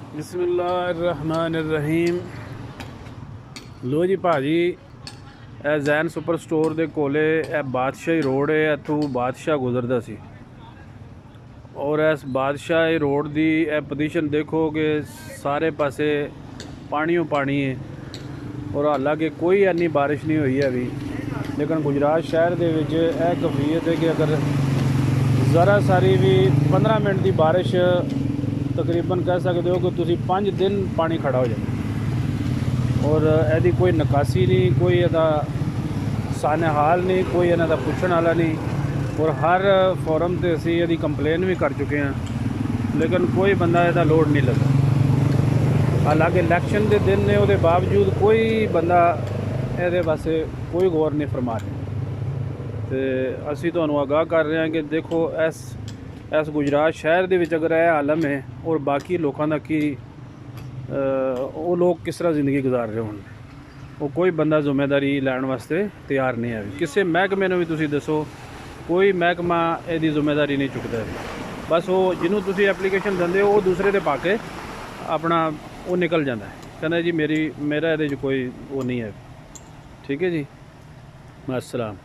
बिस्मिल्लाहिर्रहमानिर्रहीम। लो जी भाजी, Jain super store के कोले बादशाही रोड है। इतों बादशाह गुजरता सी और इस बादशाही रोड की पोजीशन देखो कि सारे पासे पानी पानी है। और हालांकि कोई इन्नी बारिश नहीं हुई है अभी, लेकिन गुजरात शहर के कफीयत है कि अगर ज़रा सारी भी 15 मिनट की बारिश तकरीबन कह सकते हो कि तुसी 5 दिन पानी खड़ा हो जाए। और यदी कोई निकासी नहीं, कोई यदा साने हाल नहीं, कोई इन्हों का पुछण वाला नहीं। और हर फोरम से असी यदी कंप्लेन भी कर चुके हैं, लेकिन कोई बंदा यदा लोड नहीं लगा। हालांकि इलैक्शन के दिन ने उसके बावजूद कोई बंदा ये पासे कोई गौर नहीं फरमा रहे। तो असी तुहानू आगाह कर रहे हैं कि देखो इस गुजरात शहर के विच अगर यह आलम है और बाकी लोगों का की वो लोग किस तरह जिंदगी गुजार रहे होंगे, वो कोई बंदा जिम्मेदारी लैण वास्ते तैयार नहीं है। किसी महकमे ने भी तुसी दसो, कोई महकमा यदी जिम्मेदारी नहीं चुकता है। बस वो जिन्हों तुसी एप्लीकेशन देंदे हो वो दूसरे दे पाके अपना वो निकल जाता है, कहना जी मेरा ये कोई वो नहीं है। ठीक है जी, अस्सलाम।